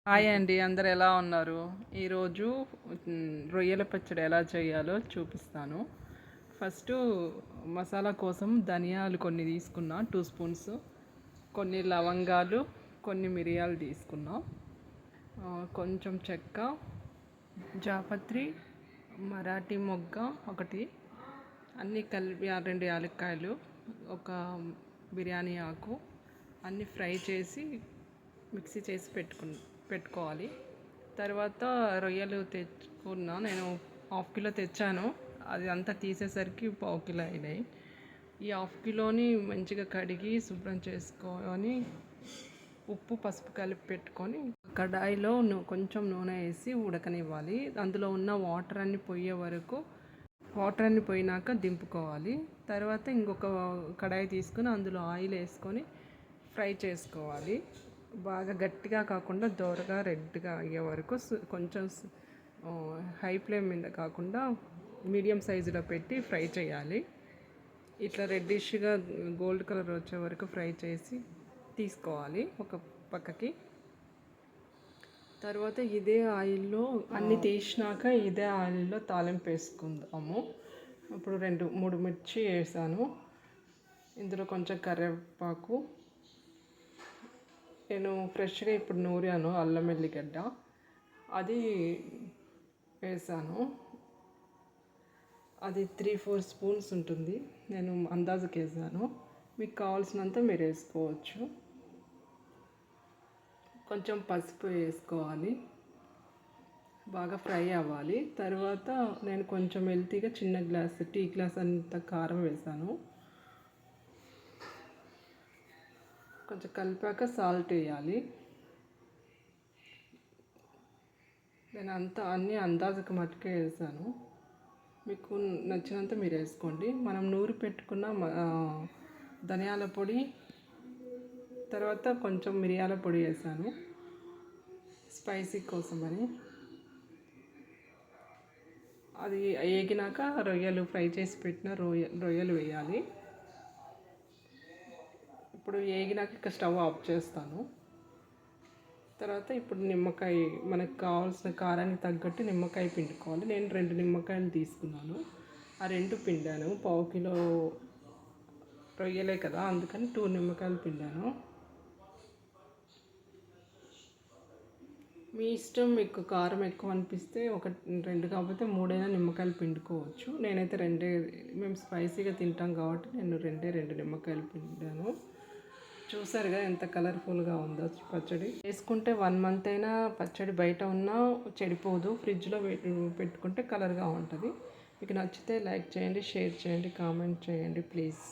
Hi అండి, అందరు ఎలా ఉన్నారు? ఈరోజు రొయ్యల పచ్చడి ఎలా చేయాలో చూపిస్తాను. ఫస్ట్ మసాలా కోసం ధనియాలు కొన్ని తీసుకున్నా, 2 స్పూన్స్, కొన్ని లవంగాలు, కొన్ని మిరియాలు తీసుకున్నా, కొంచెం చెక్క, జాపత్రి, మరాఠీ మొగ్గ ఒకటి, అన్నీ కలిపి 2 యాలక్కాయలు, ఒక బిర్యానీ ఆకు, అన్నీ ఫ్రై చేసి మిక్సీ చేసి పెట్టుకోవాలి. తర్వాత రొయ్యలు తెచ్చుకున్నా, నేను 1/2 కిలో తెచ్చాను. అది అంతా తీసేసరికి 1/4 కిలో అయినాయి. ఈ 1/2 కిలోని మంచిగా కడిగి శుభ్రం చేసుకొని ఉప్పు పసుపు కలిపి పెట్టుకొని కడాయిలో కొంచెం నూనె వేసి ఉడకనివ్వాలి. అందులో ఉన్న వాటర్ అన్ని పోయే వరకు, వాటర్ అన్ని పోయినాక దింపుకోవాలి. తర్వాత ఇంకొక కడాయి తీసుకొని అందులో ఆయిల్ వేసుకొని ఫ్రై చేసుకోవాలి. బాగా గట్టిగా కాకుండా దోరగా రెడ్గా అయ్యే వరకు కొంచెం హై ఫ్లేమ్ మీద కాకుండా మీడియం సైజులో పెట్టి ఫ్రై చేయాలి. ఇట్లా రెడ్డిష్గా గోల్డ్ కలర్ వచ్చే వరకు ఫ్రై చేసి తీసుకోవాలి ఒక పక్కకి. తర్వాత ఇదే ఆయిల్లో అన్నీ తీసినాక ఇదే ఆయిల్లో తాలింపు వేసుకుందాము. ఇప్పుడు 2-3 మిర్చి వేసాను. ఇందులో కొంచెం కరివేపాకు, నేను ఫ్రెష్గా ఇప్పుడు నూరాను అల్లం వెల్లిగడ్డ, అది వేసాను. అది 3-4 స్పూన్స్ ఉంటుంది. నేను అందాజుకి వేసాను. మీకు కావాల్సినంత మీరు వేసుకోవచ్చు. కొంచెం పసుపు వేసుకోవాలి. బాగా ఫ్రై అవ్వాలి. తర్వాత నేను కొంచెం హెల్తీగా చిన్న గ్లాస్, టీ గ్లాస్ అంత కారం వేసాను. కొంచెం కలిపాక సాల్ట్ వేయాలి. నేను అన్నీ అందాజుకు మట్టుకే వేసాను. మీకు నచ్చినంత మీరు వేసుకోండి. మనం నూరి పెట్టుకున్న ధనియాల పొడి, తర్వాత కొంచెం మిరియాల పొడి వేసాను స్పైసీ కోసమని. అది వేగినాక రొయ్యలు, ఫ్రై చేసి పెట్టిన రొయ్యలు వేయాలి. ఇప్పుడు వేగినాక స్టవ్ ఆఫ్ చేస్తాను. తర్వాత ఇప్పుడు నిమ్మకాయ, మనకు కావాల్సిన కారానికి తగ్గట్టు నిమ్మకాయ పిండుకోవాలి. నేను 2 నిమ్మకాయలు తీసుకున్నాను. ఆ 2 పిండాను. 1/4 కిలో రొయ్యలే కదా, అందుకని 2 నిమ్మకాయలు పిండాను. మీ ఇష్టం, మీకు కారం ఎక్కువ అనిపిస్తే 2 కాకపోతే 3 నిమ్మకాయలు పిండుకోవచ్చు. నేనైతే 2, మేము స్పైసీగా తింటాం కాబట్టి నేను 2 నిమ్మకాయలు పిండాను. చూసారుగా ఎంత కలర్ఫుల్గా ఉందో పచ్చడి. వేసుకుంటే 1 మంత్ అయినా పచ్చడి బయట ఉన్నా చెడిపోదు. ఫ్రిడ్జ్లో పెట్టుకుంటే కలర్గా ఉంటుంది. మీకు నచ్చితే లైక్ చేయండి, షేర్ చేయండి, కామెంట్ చేయండి ప్లీజ్.